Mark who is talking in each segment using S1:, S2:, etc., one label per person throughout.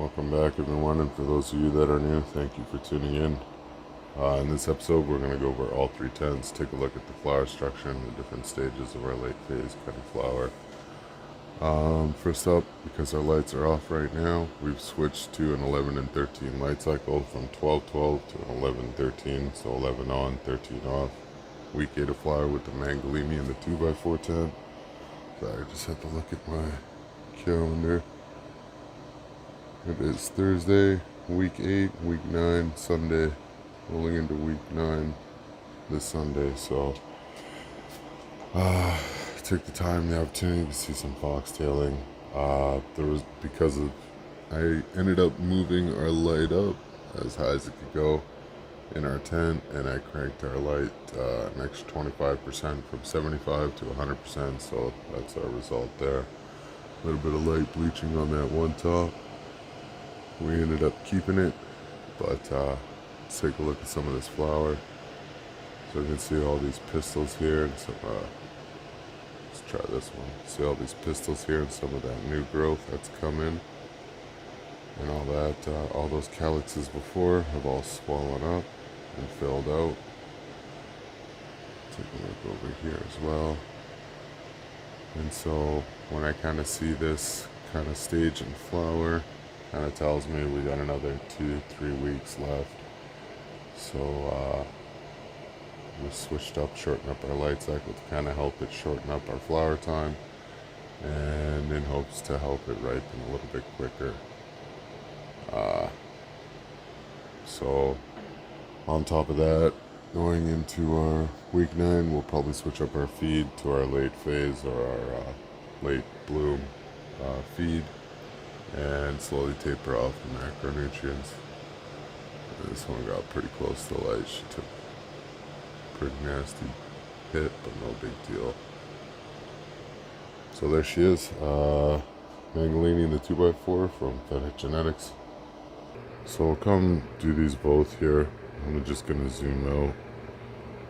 S1: Welcome back, everyone, and for those of you that are new, thank you for tuning in. In this episode, we're going to go over all three tents, take a look at the flower structure and the different stages of our late phase cutting flower. First up, because our lights are off right now, we've switched to an 11 and 13 light cycle from 12-12 to an 11-13, so 11 on, 13 off. Week 8 of flower with the Mangolini and the 2x4 tent. Sorry, I just had to look at my calendar. It is Thursday, week 8, week 9, Sunday, rolling into week 9 this Sunday. So, took the time, the opportunity to see some foxtailing. I ended up moving our light up as high as it could go in our tent, and I cranked our light an extra 25% from 75 to 100%. So that's our result there. A little bit of light bleaching on that one top. We ended up keeping it, but let's take a look at some of this flower. So you can see all these pistils here, and some, let's try this one. See all these pistils here and some of that new growth that's come in. And all that, all those calyxes before have all swollen up and filled out. Take a look over here as well. And so when I kind of see this kind of stage in flower, kind of tells me we got another 2-3 weeks left. So we switched up, shortened up our light cycle to kind of help it shorten up our flower time, and in hopes to help it ripen a little bit quicker. So on top of that, going into our week 9, we'll probably switch up our feed to our late phase or our late bloom feed, and slowly taper off the macronutrients. This one got pretty close to the light. She took a pretty nasty hit, but no big deal. So there she is, Mangolini in the 2x4 from Fennec genetics. So we'll come do these both here. I'm just going to zoom out.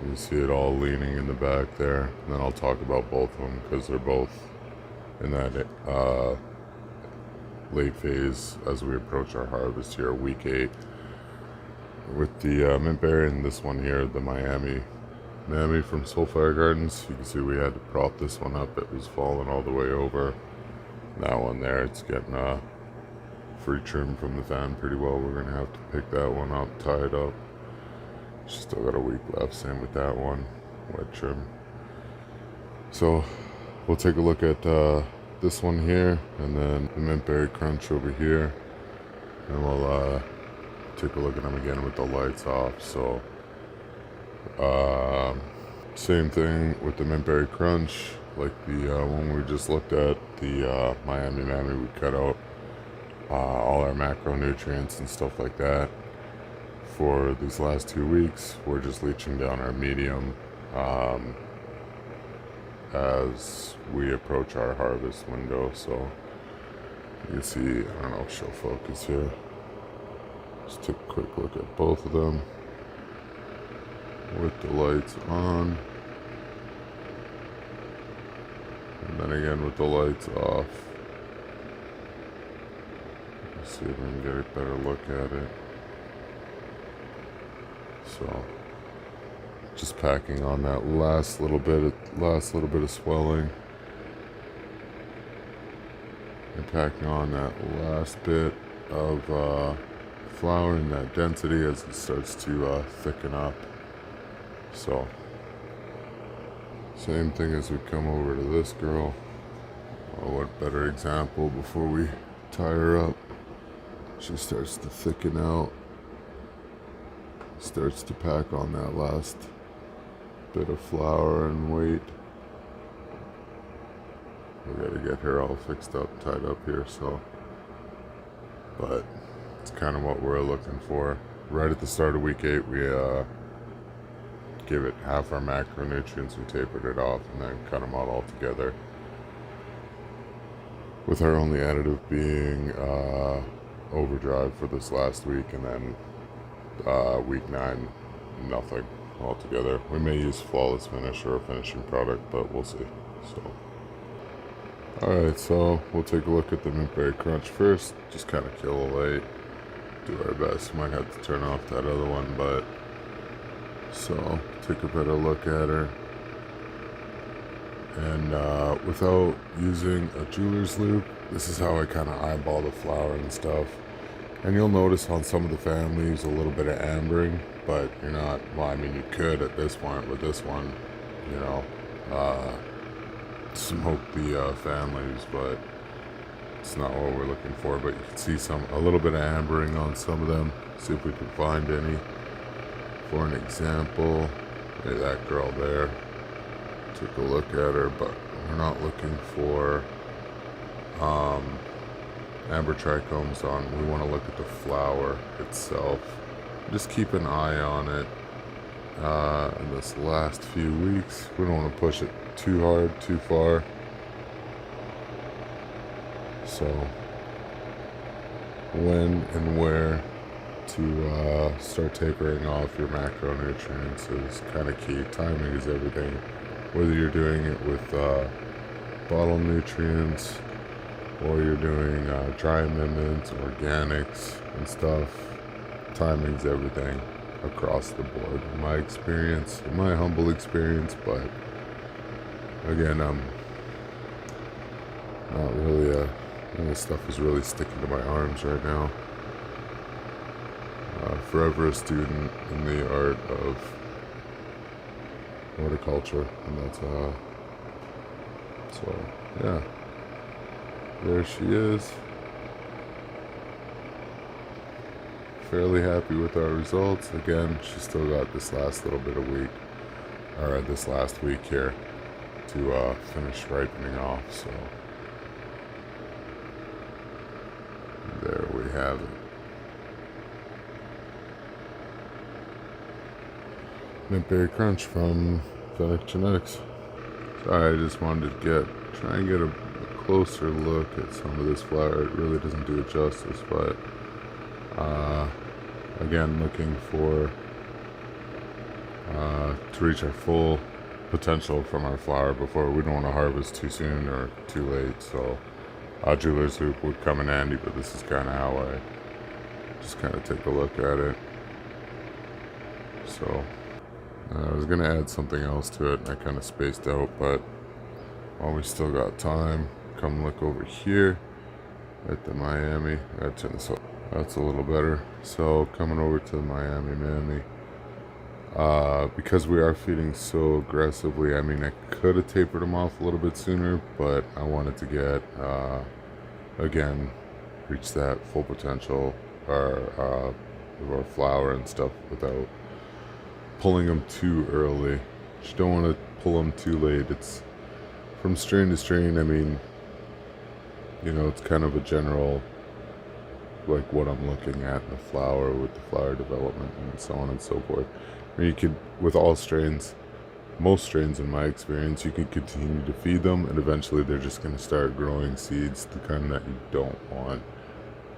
S1: You can see it all leaning in the back there. And then I'll talk about both of them because they're both in that late phase as we approach our harvest here, week 8. With the mint berry and this one here, the Miami from Solfire Gardens. You can see we had to prop this one up. It was falling all the way over. That one there, it's getting free trim from the fan pretty well. We're going to have to pick that one up, tie it up. Still got a week left, same with that one, wet trim. So we'll take a look at this one here, and then the mint berry crunch over here, and we'll take a look at them again with the lights off. So same thing with the mint berry crunch, like the one we just looked at, the Miami Mammy. We cut out all our macronutrients and stuff like that. For these last 2 weeks, we're just leaching down our medium as we approach our harvest window. So you can see, I don't know if she'll focus here. Just take a quick look at both of them with the lights on, and then again with the lights off. Let's see if we can get a better look at it. So just packing on that last little bit of swelling, and packing on that last bit of flower and that density as it starts to thicken up. So same thing as we come over to this girl. Oh, what better example before we tie her up. She starts to thicken out, starts to pack on that last bit of flour and weight. We gotta get her all fixed up, tied up here, so, but it's kind of what we're looking for. Right at the start of week 8, we give it half our macronutrients, we tapered it off, and then cut them out altogether, with our only additive being overdrive for this last week, and then week 9, nothing altogether. We may use flawless finish or a finishing product, but we'll see. So Alright, so we'll take a look at the mint berry crunch first. Just kind of kill a light. Do our best. Might have to turn off that other one, but so take a better look at her. And without using a jeweler's loupe, this is how I kind of eyeball the flower and stuff. And you'll notice on some of the fan leaves a little bit of ambering, but you're not, well, I mean, you could at this point with this one, you know, smoke the fan leaves, but it's not what we're looking for. But you can see a little bit of ambering on some of them. See if we can find any. For an example, maybe that girl there. Take a look at her, but we're not looking for amber trichomes on. We want to look at the flower itself. Just keep an eye on it in this last few weeks. We don't want to push it too hard, too far. So when and where to start tapering off your macronutrients is kind of key. Timing is everything. Whether you're doing it with bottle nutrients or you're doing dry amendments, organics and stuff, timing's everything across the board. In my experience, in my humble experience, but again, I'm not really this stuff is really sticking to my arms right now. Forever a student in the art of horticulture, and that's so yeah, there she is. Fairly happy with our results. Again, she's still got this last little bit of week, or this last week here to finish ripening off, so there we have it. Mint berry crunch from Fennec genetics. Sorry, I just wanted to try and get a closer look at some of this flower. It really doesn't do it justice, but again, looking for to reach our full potential from our flower before. We don't want to harvest too soon or too late, so jeweler's loupe would come in handy, but this is kind of how I just kind of take a look at it. So I was going to add something else to it, and I kind of spaced out, but while we still got time, come look over here at the Miami. I gotta turn this up. That's a little better. So coming over to the Miami Mammy, because we are feeding so aggressively, I mean, I could have tapered them off a little bit sooner, but I wanted to get, again, reach that full potential of our flower and stuff without pulling them too early. You don't want to pull them too late. It's from strain to strain. I mean, you know, it's kind of a general, like what I'm looking at in the flower with the flower development and so on and so forth. I mean, you could, with all strains, most strains in my experience, you can continue to feed them and eventually they're just going to start growing seeds, the kind that you don't want.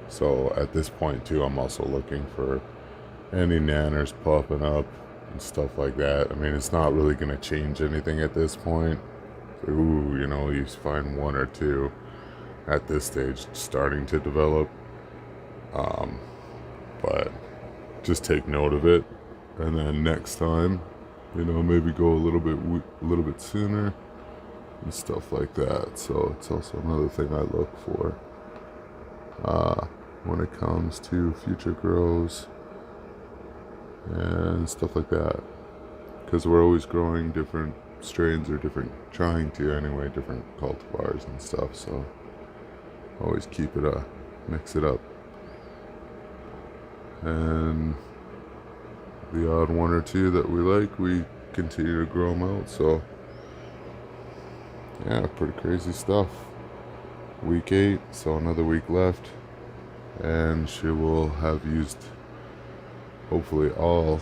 S1: So at this point too, I'm also looking for any nanners popping up and stuff like that. I mean, it's not really going to change anything at this point. Ooh, you know, you find one or two at this stage starting to develop. But just take note of it, and then next time, you know, maybe go a little bit sooner and stuff like that. So it's also another thing I look for when it comes to future grows and stuff like that, because we're always growing different strains or trying to anyway, different cultivars and stuff. So always keep it mix it up. And the odd one or two that we like, we continue to grow them out. So yeah, pretty crazy stuff. Week 8, so another week left, and she will have used hopefully all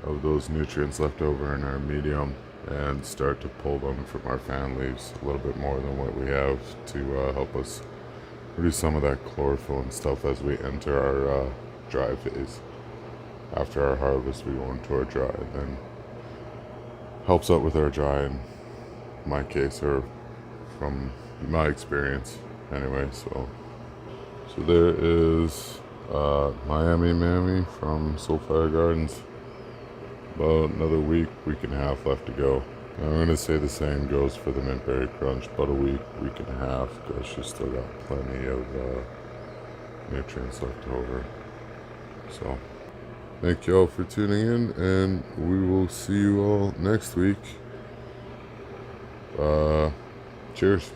S1: of those nutrients left over in our medium and start to pull them from our fan leaves a little bit more than what we have to help us produce some of that chlorophyll and stuff as we enter our dry phase. After our harvest, we go into our dry, and then helps out with our dry, in my case, or from my experience anyway. So there is Miami Mammy from Solfire Gardens. About another week and a half left to go. I'm going to say the same goes for the Mint Berry Crunch. About a week and a half, because she's still got plenty of nutrients left over. So thank you all for tuning in, and we will see you all next week. Cheers.